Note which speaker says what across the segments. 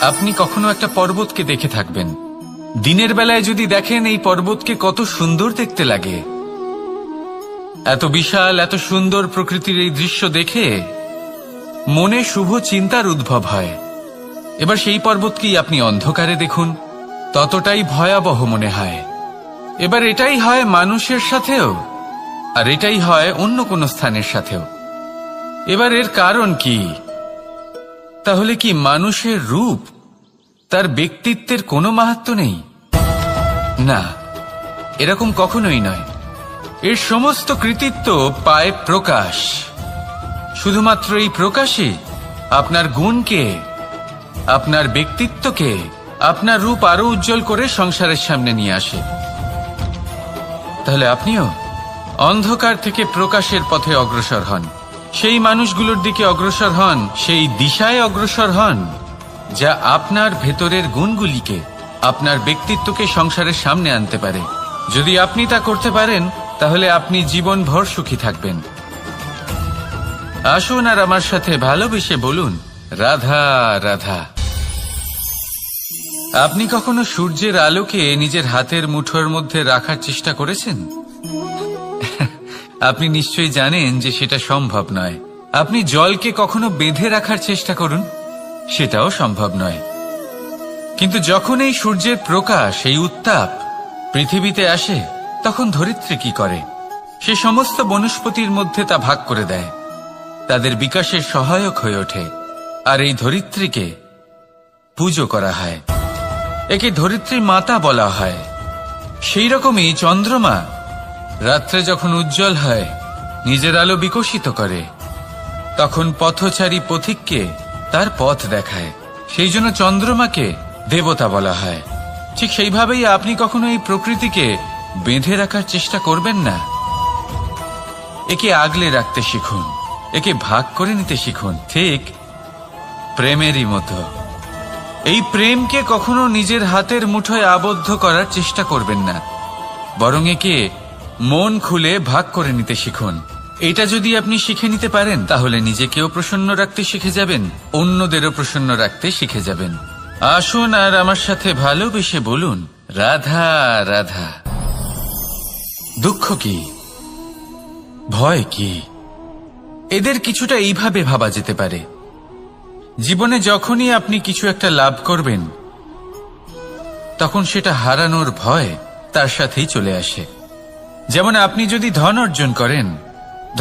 Speaker 1: আপনি কখনো একটা পর্বতকে দেখে থাকবেন। দিনের বেলায় যদি দেখেন এই পর্বতকে কত সুন্দর দেখতে লাগে। এত বিশাল, এত সুন্দর প্রকৃতির এই দৃশ্য দেখে মনে শুভ চিন্তার উদ্ভব হয়। এবার সেই পর্বতকেই আপনি অন্ধকারে দেখুন, ততটাই ভয়াবহ মনে হয়। এবার এটাই হয় মানুষের সাথেও, আর এটাই হয় অন্য কোনো স্থানের সাথেও। এবার এর কারণ কি? তাহলে কি মানুষের রূপ, তার ব্যক্তিত্বের কোনো মাহাত্ম্য নেই? না, এরকম কখনোই নয়। এর সমস্ত কৃতিত্ব পায় প্রকাশ। শুধুমাত্র এই প্রকাশই আপনার গুণকে, আপনার ব্যক্তিত্বকে, আপনার রূপ আরো উজ্জ্বল করে সংসারের সামনে নিয়ে আসে। তাহলে আপনিও অন্ধকার থেকে প্রকাশের পথে অগ্রসর হন, সেই মানুষগুলোর দিকে অগ্রসর হন, সেই দিশায় অগ্রসর হন যা আপনার ভেতরের গুণগুলিকে, আপনার ব্যক্তিত্বকে সংসারের সামনে আনতে পারে। যদি আপনি তা করতে পারেন তাহলে আপনি জীবনভর সুখী থাকবেন। আসুন আর আমার সাথে ভালোবেসে বলুন, রাধা রাধা। আপনি কখনো সূর্যের আলোকে নিজের হাতের মুঠোর মধ্যে রাখার চেষ্টা করেছেন? আপনি নিশ্চয়ই জানেন যে সেটা সম্ভব নয়। আপনি জলকে কখনো বেঁধে রাখার চেষ্টা করুন, সেটাও সম্ভব নয়। কিন্তু যখন এই সূর্যের প্রকাশ, এই উত্তাপ পৃথিবীতে আসে, তখন ধরিত্রী কি করে? সে সমস্ত বনস্পতির মধ্যে তা ভাগ করে দেয়, তাদের বিকাশের সহায়ক হয়ে ওঠে। আর এই ধরিত্রীকে পুজো করা হয়, একে ধরিত্রী মাতা বলা হয়। সেই রকমই চন্দ্রমা রাত্রে যখন উজ্জ্বল হয়, নিজের আলো বিকশিত করে, তখন পথচারী পথিককে তার পথ দেখায়। সেই জন্য চন্দ্রমাকে দেবতা বলা হয়। ঠিক সেইভাবেই আপনি কখনো এই প্রকৃতিকে বেঁধে রাখার চেষ্টা করবেন না। একে আগলে রাখতে শিখুন, একে ভাগ করে নিতে শিখুন, ঠিক প্রেমেরই মতো। এই প্রেমকে কখনো নিজের হাতের মুঠোয় আবদ্ধ করার চেষ্টা করবেন না, বরং একে মন খুলে ভাগ করে নিতে শিখুন। এটা যদি আপনি শিখে নিতে পারেন তাহলে নিজেকেও প্রসন্ন রাখতে শিখে যাবেন, অন্যদেরও প্রসন্ন রাখতে শিখে যাবেন। আসুন আর আমার সাথে ভালোবেসে বলুন, রাধা রাধা। দুঃখ কি, ভয় কি, এদের কিছুটা এইভাবে ভাবা যেতে পারে। জীবনে যখনই আপনি কিছু একটা লাভ করবেন, তখন সেটা হারানোর ভয় তার সাথেই চলে আসে। যেমন আপনি যদি ধন অর্জন করেন,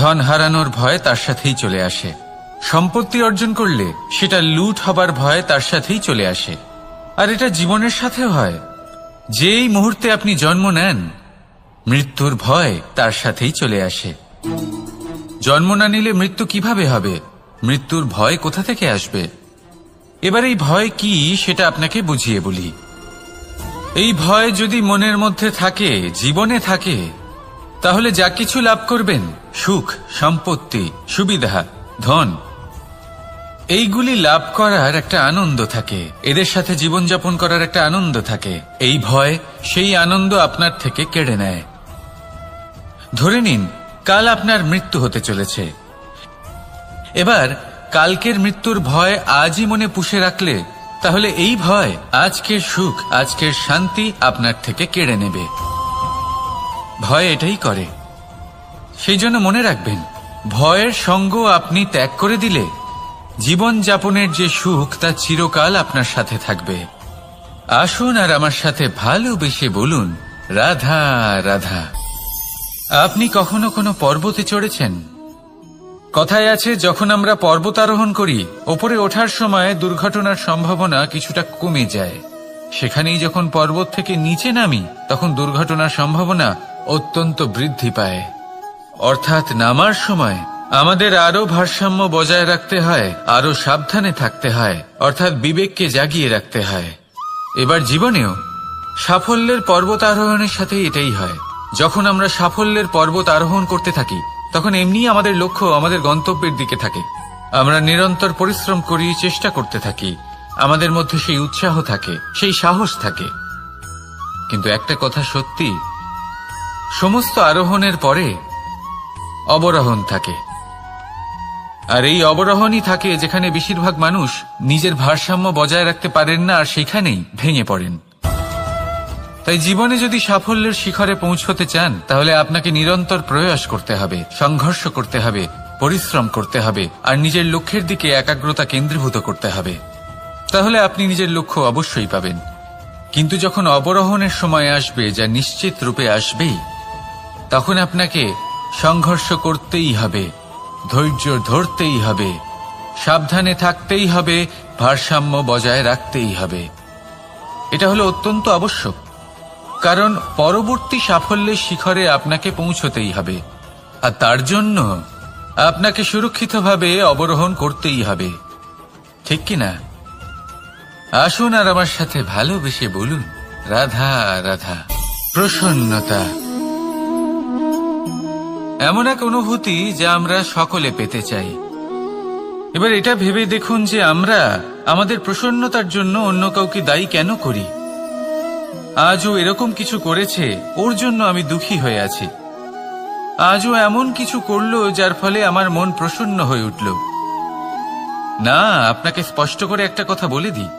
Speaker 1: ধন হারানোর ভয় তার সাথেই চলে আসে। সম্পত্তি অর্জন করলে সেটা লুট হবার ভয় তার সাথেই চলে আসে। আর এটা জীবনের সাথেও হয়। যেই মুহূর্তে আপনি জন্ম নেন, মৃত্যুর ভয় তার সাথেই চলে আসে। জন্ম না নিলে মৃত্যু কিভাবে হবে? মৃত্যুর ভয় কোথা থেকে আসবে? এবার এই ভয় কি সেটা আপনাকে বুঝিয়ে বলি। এই ভয় যদি মনের মধ্যে থাকে, জীবনে থাকে, তাহলে যা কিছু লাভ করবেন, সুখ, সম্পত্তি, সুবিধা, ধন, এইগুলি লাভ করার একটা আনন্দ থাকে, এদের সাথে জীবনযাপন করার একটা আনন্দ থাকে। এই ভয় সেই আনন্দ আপনার থেকে কেড়ে নেয়। ধরে নিন কাল আপনার মৃত্যু হতে চলেছে। এবার কালকের মৃত্যুর ভয় আজই মনে পুষে রাখলে তাহলে এই ভয় আজকের সুখ, আজকের শান্তি আপনার থেকে কেড়ে নেবে। ভয় এটাই করে। সেই জন্য মনে রাখবেন, ভয়ের সঙ্গ আপনি ত্যাগ করে দিলে জীবন যাপনের যে সুখ তা চিরকাল আপনার সাথে থাকবে। আসুন আর আমার সাথে ভালোবেসে বলুন, রাধা রাধা। আপনি কখনো কোনো পর্বতে চড়েছেন? কথায় আছে, যখন আমরা পর্বতারোহণ করি, ওপরে ওঠার সময় দুর্ঘটনার সম্ভাবনা কিছুটা কমে যায়। সেখানেই যখন পর্বত থেকে নিচে নামি, তখন দুর্ঘটনার সম্ভাবনা অত্যন্ত বৃদ্ধি পায়। অর্থাৎ নামার সময় আমাদের আরো ভারসাম্য বজায় রাখতে হয়, আরো সাবধানে থাকতে হয়, অর্থাৎ বিবেককে জাগিয়ে রাখতে হয়। এবার জীবনেও সাফল্যের পর্বত আরোহণের সাথে এটাই হয়। যখন আমরা সাফল্যের পর্বত আরোহণ করতে থাকি, তখন এমনি আমাদের লক্ষ্য আমাদের গন্তব্যের দিকে থাকে। আমরা নিরন্তর পরিশ্রম করি, চেষ্টা করতে থাকি, আমাদের মধ্যে সেই উৎসাহ থাকে, সেই সাহস থাকে। কিন্তু একটা কথা সত্যি, সমস্ত আরোহণের পরে অবরোহণ থাকে। আর এই অবরোহণই থাকে যেখানে বেশিরভাগ মানুষ নিজের ভারসাম্য বজায় রাখতে পারেন না, আর সেখানেই ভেঙে পড়েন। তাই জীবনে যদি সাফল্যের শিখরে পৌঁছতে চান, তাহলে আপনাকে নিরন্তর প্রয়াস করতে হবে, সংঘর্ষ করতে হবে, পরিশ্রম করতে হবে, আর নিজের লক্ষ্যের দিকে একাগ্রতা কেন্দ্রীভূত করতে হবে। তাহলে আপনি নিজের লক্ষ্য অবশ্যই পাবেন। কিন্তু যখন অবরোহণের সময় আসবে, যা নিশ্চিত রূপে আসবেই, তখন আপনাকে সংঘর্ষ করতেই হবে, ধৈর্য ধরতেই হবে, সাবধানে থাকতেই হবে, ভারসাম্য বজায় রাখতেই হবে। এটা হলো অত্যন্ত আবশ্যক, কারণ পরবর্তী সাফল্যের শিখরে আপনাকে পৌঁছতেই হবে, আর তার জন্য আপনাকে সুরক্ষিতভাবে অবরোহণ করতেই হবে। ঠিক কিনা? আসুন আর আমার সাথে ভালোবেসে বলুন, রাধা রাধা। প্রসন্নতা এমন এক অনুভূতি যা আমরা সকলে পেতে চাই। এবার এটা ভেবে দেখুন যে আমরা আমাদের প্রসন্নতার জন্য অন্য কাউকে দায়ী কেন করি। আজও এরকম কিছু করেছে, ওর জন্য আমি দুঃখী হয়ে আছি। আজও এমন কিছু করলো যার ফলে আমার মন প্রসন্ন হয়ে উঠল। না, আপনাকে স্পষ্ট করে একটা কথা বলে দিই,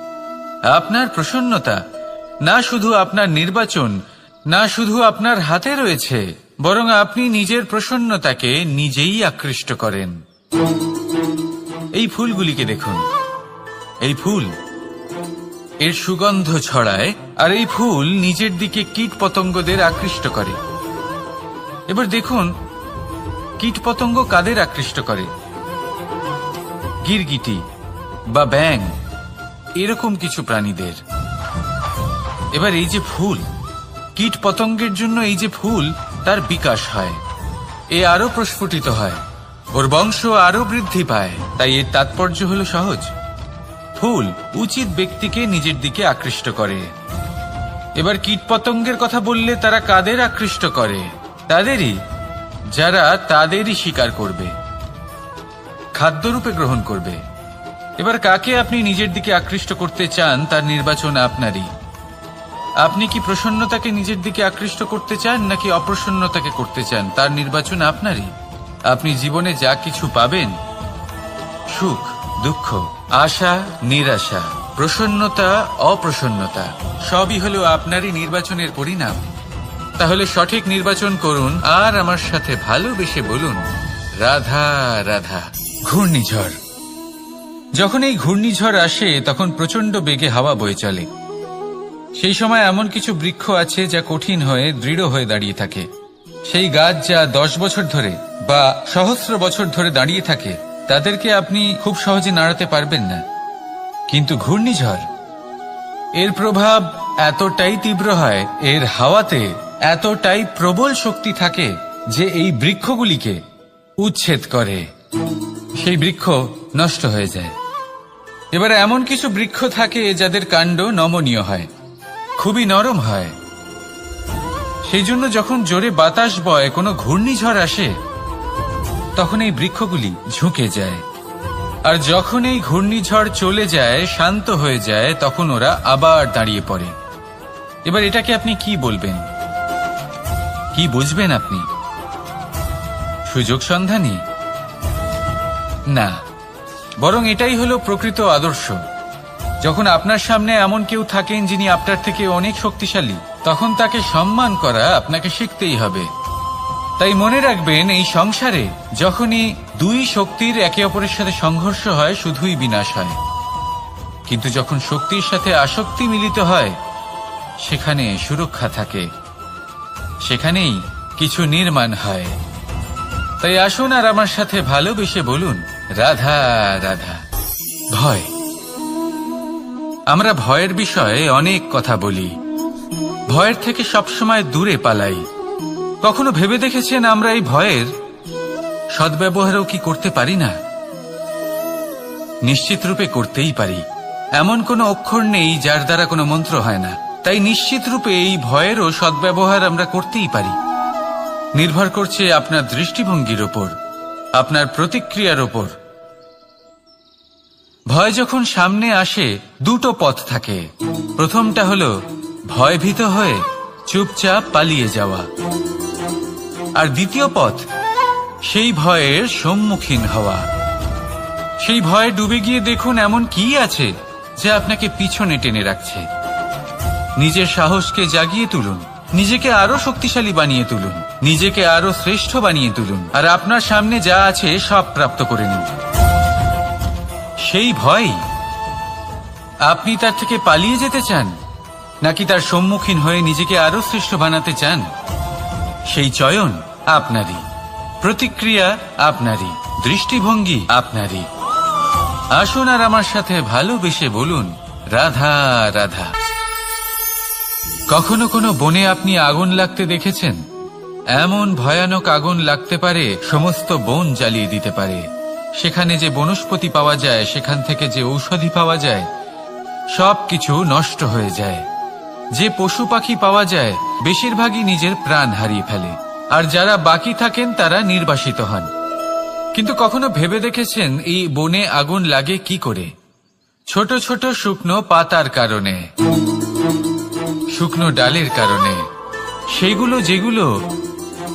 Speaker 1: আপনার প্রসন্নতা না শুধু আপনার নির্বাচন, না শুধু আপনার হাতে রয়েছে, বরং আপনি নিজের প্রসন্নতাকে নিজেই আকৃষ্ট করেন। এই ফুলগুলিকে দেখুন, এই ফুল এর সুগন্ধ ছড়ায়, আর এই ফুল নিজের দিকে কীট পতঙ্গদের আকৃষ্ট করে। এবার দেখুন, কীট পতঙ্গ কাদের আকৃষ্ট করে? গিরগিটি বা ব্যাঙ, এরকম কিছু প্রাণীদের। এবার এই যে ফুল, কীট পতঙ্গের জন্য এই যে ফুল, তার বিকাশ হয়, এ আরো প্রস্ফুটিত হয়, ওর বংশ আরো বৃদ্ধি পায়। তাই এর তাৎপর্য হলো সহজ, ফুল উচিত ব্যক্তিকে নিজের দিকে আকৃষ্ট করে। এবার কীট পতঙ্গের কথা বললে তারা কাদের আকৃষ্ট করে? তাদেরই যারা তাদেরই শিকার করবে, খাদ্যরূপে গ্রহণ করবে। এবার কাকে আপনি নিজের দিকে আকৃষ্ট করতে চান, তার নির্বাচন আপনারই। আপনি কি প্রসন্নতাকে নিজের দিকে আকৃষ্ট করতে চান, নাকি অপ্রসন্নতাকে করতে চান, তার নির্বাচন আপনারই। আপনি জীবনে যা কিছু পাবেন, সুখ দুঃখ, আশা নিরাশা, প্রসন্নতা অপ্রসন্নতা, সবই হলো আপনারই নির্বাচনের পরিণাম। তাহলে সঠিক নির্বাচন করুন, আর আমার সাথে ভালোবেসে বলুন, রাধা রাধা। ঘূর্ণিঝড়, যখন এই ঘূর্ণিঝড় আসে তখন প্রচন্ড বেগে হাওয়া বয়ে চলে। সেই সময় এমন কিছু বৃক্ষ আছে যা কঠিন হয়ে দৃঢ় হয়ে দাঁড়িয়ে থাকে। সেই গাছ যা 10 বছর ধরে বা সহস্র বছর ধরে দাঁড়িয়ে থাকে, তাদেরকে আপনি খুব সহজে নাড়াতে পারবেন না। কিন্তু ঘূর্ণিঝড়, এর প্রভাব এতটাই তীব্র হয়, এর হাওয়াতে এতটাই প্রবল শক্তি থাকে যে এই বৃক্ষগুলিকে উচ্ছেদ করে, সেই বৃক্ষ নষ্ট হয়ে যায়। এবার এমন কিছু বৃক্ষ থাকে যাদের কাণ্ড নমনীয় হয়, খুবই নরম হয়। সেই জন্য যখন জোরে বাতাস বয়, কোনো ঘূর্ণিঝড় আসে, তখন এই বৃক্ষগুলি ঝুঁকে যায়। আর যখন এই ঘূর্ণিঝড় চলে যায়, শান্ত হয়ে যায়, তখন ওরা আবার দাঁড়িয়ে পড়ে। এবার এটাকে আপনি কি বলবেন, কি বুঝবেন আপনি? সুযোগ সন্ধানী? না, বরং এটাই হলো প্রকৃত আদর্শ। যখন আপনার সামনে এমন কেউ থাকেন যিনি আপনার থেকে অনেক শক্তিশালী, তখন তাকে সম্মান করা আপনাকে শিখতেই হবে। তাই মনে রাখবেন, এই সংসারে যখনই দুই শক্তির একে অপরের সাথে সংঘর্ষ হয়, শুধুই বিনাশ হয়। কিন্তু যখন শক্তির সাথে আসক্তি মিলিত হয়, সেখানে সুরক্ষা থাকে, সেখানেই কিছু নির্মাণ হয়। তাই আসুন আর আমার সাথে ভালোবেসে বলুন, রাধা রাধা। ভয়, আমরা ভয়ের বিষয়ে অনেক কথা বলি, ভয়ের থেকে সবসময় দূরে পালাই। কখনো ভেবে দেখেছেন আমরা এই ভয়ের সদ্ব্যবহারও কি করতে পারি না? নিশ্চিত রূপে করতেই পারি। এমন কোনো অক্ষর নেই যার দ্বারা কোনো মন্ত্র হয় না। তাই নিশ্চিত রূপে এই ভয়েরও সদ্ব্যবহার আমরা করতেই পারি। নির্ভর করছে আপনার দৃষ্টিভঙ্গির ওপর, আপনার প্রতিক্রিয়ার ওপর। ভয় যখন সামনে আসে, দুটো পথ থাকে। প্রথমটা হলো ভয়ভীত হয়ে চুপচাপ পালিয়ে যাওয়া, আর দ্বিতীয় পথ সেই ভয়ের সম্মুখীন হওয়া। সেই ভয়ে ডুবে গিয়ে দেখুন এমন কি আছে যা আপনাকে পিছনে টেনে রাখছে। নিজের সাহসকে জাগিয়ে তুলুন, নিজেকে আরো শক্তিশালী বানিয়ে তুলুন, নিজেকে আরো শ্রেষ্ঠ বানিয়ে তুলুন, আর আপনার সামনে যা আছে সব প্রাপ্ত করে নিন। সেই ভয়, আপনি তার থেকে পালিয়ে যেতে চান নাকি তার সম্মুখীন হয়ে নিজেকে আরো শ্রেষ্ঠ বানাতে চান? সেই চয়ন আপনারই, প্রতিক্রিয়া আপনারই, দৃষ্টিভঙ্গি আপনারই। আসুন আর আমার সাথে ভালোবেসে বলুন, রাধা রাধা। কখনো কোনো বনে আপনি আগুন লাগতে দেখেছেন? এমন ভয়ানক আগুন লাগতে পারে সমস্ত বন জ্বালিয়ে দিতে পারে। সেখানে যে বনস্পতি পাওয়া যায়, সেখান থেকে যে ঔষধি পাওয়া যায়, সবকিছু নষ্ট হয়ে যায়। যে পশু পাখি পাওয়া যায় বেশিরভাগই নিজের প্রাণ হারিয়ে ফেলে, আর যারা বাকি থাকেন তারা নির্বাসিত হন। কিন্তু কখনো ভেবে দেখেছেন এই বনে আগুন লাগে কি করে? ছোট ছোট শুকনো পাতার কারণে, শুকনো ডালের কারণে, সেগুলো যেগুলো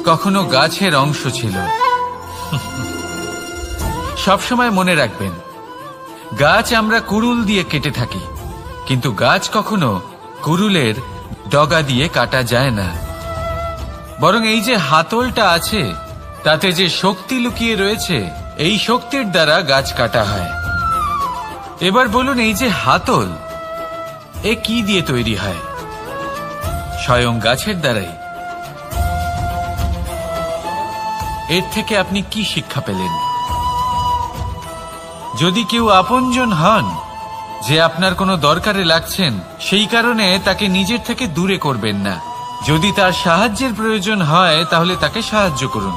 Speaker 1: কখনো গাছের অংশ ছিল। সবসময় মনে রাখবেন, গাছ আমরা কুড়ুল দিয়ে কেটে থাকি, কিন্তু গাছ কখনো কুড়ুলের ডগা দিয়ে কাটা যায় না। বরং এই যে হাতলটা আছে, তাতে যে শক্তি লুকিয়ে রয়েছে, এই শক্তির দ্বারা গাছ কাটা হয়। এবার বলুন, এই যে হাতল, এ কি দিয়ে তৈরি হয়? স্বয়ং গাছের দ্বারাই। এর থেকে আপনি কি শিক্ষা পেলেন? যদি কেউ আপনজন হন, যে আপনার কোনো দরকারে লাগছেন, সেই কারণে তাকে নিজের থেকে দূরে করবেন না। যদি তার সাহায্যের প্রয়োজন হয় তাহলে তাকে সাহায্য করুন,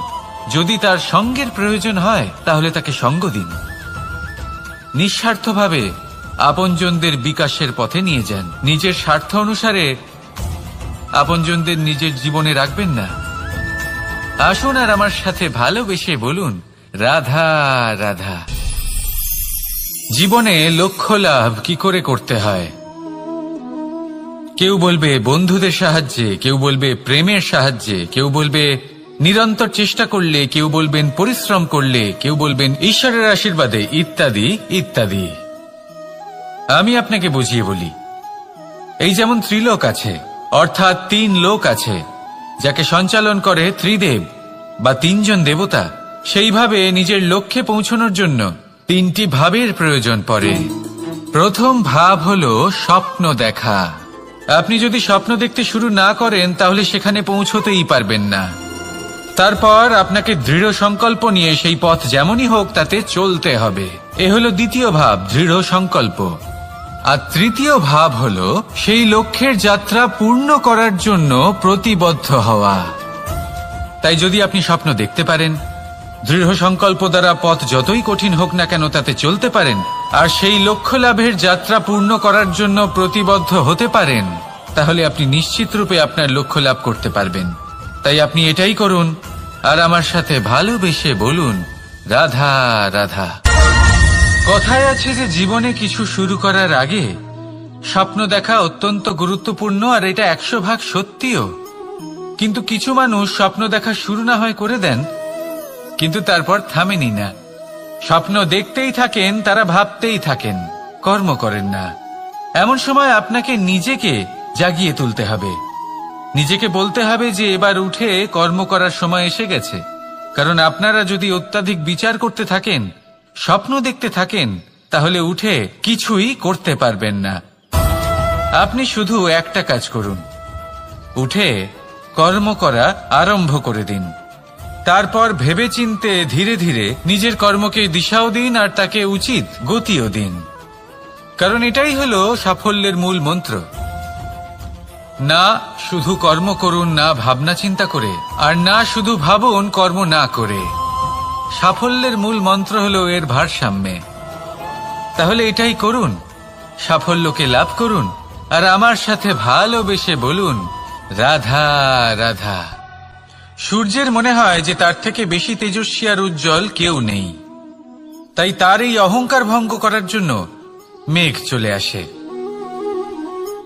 Speaker 1: যদি তার সঙ্গের প্রয়োজন হয় তাহলে তাকে সঙ্গ দিন। নিঃস্বার্থভাবে আপনজনদের বিকাশের পথে নিয়ে যান। নিজের স্বার্থ অনুসারে আপনজনদের নিজের জীবনে রাখবেন না। আসুন আর আমার সাথে ভালোবেসে বলুন, রাধা রাধা। জীবনে লক্ষ্য লাভ কি করে করতে হয়? কেউ বলবে বন্ধুদের সাহায্যে, কেউ বলবে প্রেমের সাহায্যে, কেউ বলবে নিরন্তর চেষ্টা করলে, কেউ বলবেন পরিশ্রম করলে, কেউ বলবেন ঈশ্বরের আশীর্বাদে, ইত্যাদি ইত্যাদি। আমি আপনাকে বুঝিয়ে বলি, এই যেমন ত্রিলোক আছে, অর্থাৎ 3 লোক আছে, যাকে সঞ্চালন করে ত্রিদেব বা 3 জন দেবতা। সেইভাবে নিজের লক্ষ্যে পৌঁছানোর জন্য 3টি ভাবের প্রয়োজন পড়ে। প্রথম ভাব হলো স্বপ্ন দেখা। আপনি যদি স্বপ্ন দেখতে শুরু না করেন তাহলে সেখানে পৌঁছতেই পারবেন না। তারপর আপনাকে দৃঢ় সংকল্প নিয়ে সেই পথ যেমনই হোক তাতে চলতে হবে। এ হলো দ্বিতীয় ভাব, দৃঢ় সংকল্প। আর তৃতীয় ভাব হলো সেই লক্ষ্যের যাত্রা পূর্ণ করার জন্য প্রতিবদ্ধ হওয়া। তাই যদি আপনি স্বপ্ন দেখতে পারেন, দৃঢ় সংকল্প দ্বারা পথ যতই কঠিন হোক না কেন তাতে চলতে পারেন, আর সেই লক্ষ্য লাভের যাত্রা পূর্ণ করার জন্য প্রতিবদ্ধ হতে পারেন, তাহলে আপনি নিশ্চিত রূপে আপনার লক্ষ্য লাভ করতে পারবেন। তাই আপনি এটাই করুন আর আমার সাথে ভালোবেসে বলুন, রাধা রাধা। কথায় আছে যে জীবনে কিছু শুরু করার আগে স্বপ্ন দেখা অত্যন্ত গুরুত্বপূর্ণ, আর এটা 100% সত্যিও। কিন্তু কিছু মানুষ স্বপ্ন দেখা শুরু না হয় করে দেন, কিন্তু তারপর থামেনি না। স্বপ্ন দেখতেই থাকেন, তারা ভাবতেই থাকেন, কর্ম করেন না। এমন সময় আপনাকে নিজেকে জাগিয়ে তুলতে হবে। নিজেকে বলতে হবে যে এবার উঠে কর্ম করার সময় এসে গেছে। কারণ আপনারা যদি অত্যাধিক বিচার করতে থাকেন, স্বপ্ন দেখতে থাকেন, তাহলে উঠে কিছুই করতে পারবেন না। আপনি শুধু একটা কাজ করুন, উঠে কর্ম করা আরম্ভ করে দিন। তারপর ভেবেচিন্তে ধীরে ধীরে নিজের কর্মকে দিশাও দিন আর তাকে উচিত গতিও দিন। কারণ এটাই হলো সাফল্যের মূল মন্ত্র। না শুধু কর্ম করুন না ভাবনা চিন্তা করে, আর না শুধু ভাবুন কর্ম না করে। সাফল্যের মূল মন্ত্র হলো এর ভারসাম্যে। তাহলে এটাই করুন, সাফল্যকে লাভ করুন, আর আমার সাথে ভালোবেসে বলুন, রাধা রাধা। সূর্যের মনে হয় যে তার থেকে বেশি তেজস্বী আর উজ্জ্বল কেউ নেই, তাই তার এই অহংকার ভঙ্গ করার জন্য মেঘ চলে আসে।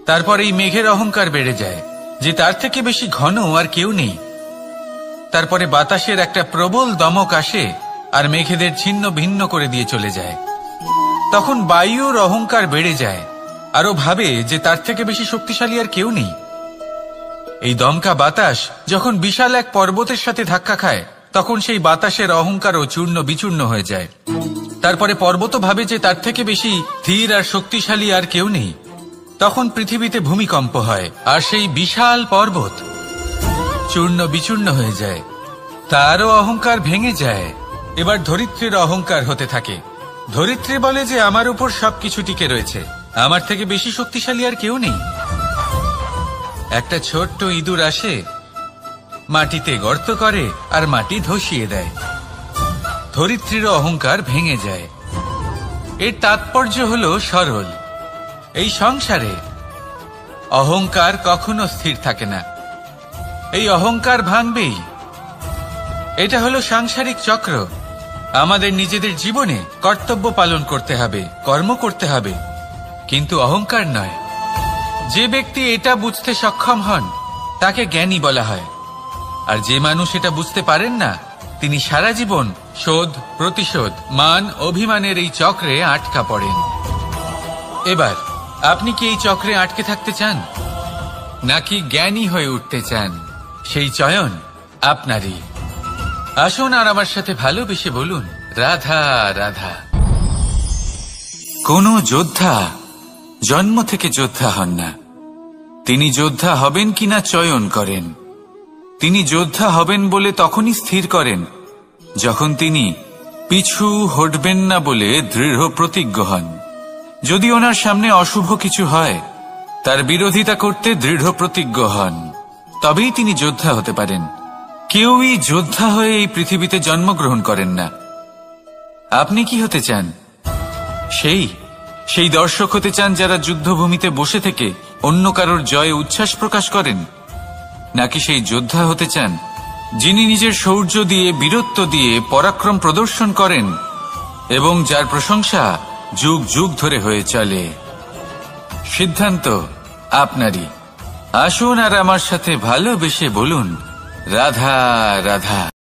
Speaker 1: তারপর এই মেঘের অহংকার বেড়ে যায় যে তার থেকে বেশি ঘন আর কেউ নেই। তারপরে বাতাসের একটা প্রবল দমক আসে আর মেঘেদের ছিন্ন ভিন্ন করে দিয়ে চলে যায়। তখন বায়ুর অহংকার বেড়ে যায়, আরো ভাবে যে তার থেকে বেশি শক্তিশালী আর কেউ নেই। এই দমকা বাতাস যখন বিশাল এক পর্বতের সাথে ধাক্কা খায়, তখন সেই বাতাসের অহংকারও চূর্ণ বিচূর্ণ হয়ে যায়। তারপরে পর্বত ভাবে যে তার থেকে বেশি ধীর আর শক্তিশালী আর কেউ নেই। তখন পৃথিবীতে ভূমিকম্প হয়, আর সেই বিশাল পর্বত চূর্ণ বিচূর্ণ হয়ে যায়। তারও অহংকার ভেঙে যায়। এবার ধরিত্রীর অহংকার হতে থাকে। ধরিত্রী বলে যে আমার উপর সবকিছু টিকে রয়েছে, আমার থেকে বেশি শক্তিশালী আর কেউ নেই। একটা ছোট্ট ইঁদুর আসে, মাটিতে গর্ত করে আর মাটি ধসিয়ে দেয়। ধরিত্রীর অহংকার ভেঙে যায়। এর তাৎপর্য হলো সরল। এই সংসারে অহংকার কখনো স্থির থাকে না। এই অহংকার ভাঙবেই। এটা হলো সাংসারিক চক্র। আমাদের নিজেদের জীবনে কর্তব্য পালন করতে হবে, কর্ম করতে হবে, কিন্তু অহংকার নয়। যে ব্যক্তি এটা বুঝতে সক্ষম হন তাকে জ্ঞানী বলা হয়। আর যে মানুষ এটা বুঝতে পারেন না, তিনি সারা জীবন শোধ প্রতিশোধ মান অভিমানের এই চক্রে আটকা পড়েন। এবার আপনি কি এই চক্রে আটকে থাকতে চান, নাকি জ্ঞানী হয়ে উঠতে চান? সেই চয়ন আপনারই। আসুন আর আমার সাথে ভালোবেসে বলুন, রাধা রাধা। কোন যোদ্ধা জন্ম থেকে যোদ্ধা হন না। তিনি যোদ্ধা হবেন কিনা চয়ন করেন। তিনি যোদ্ধা হবেন বলে তখনই স্থির করেন যখন তিনি পিছু হটবেন না বলে দৃঢ় প্রতিজ্ঞ হন। যদি ওনার সামনে অশুভ কিছু হয়, তার বিরোধিতা করতে দৃঢ় প্রতিজ্ঞ হন, তবেই তিনি যোদ্ধা হতে পারেন। কেউই যোদ্ধা হয়ে এই পৃথিবীতে জন্মগ্রহণ করেন না। আপনি কি হতে চান? সেই দর্শক হতে চান যারা যুদ্ধভূমিতে বসে থেকে অন্য কারোর জয়ে উচ্ছ্বাস প্রকাশ করেন, নাকি সেই যোদ্ধা হতে চান যিনি নিজের শৌর্য দিয়ে, বীরত্ব দিয়ে পরাক্রম প্রদর্শন করেন এবং যার প্রশংসা যুগ যুগ ধরে হয়ে চলে? সিদ্ধান্ত আপনারই। আসুন আর আমার সাথে ভালোবেসে বলুন, রাধা রাধা।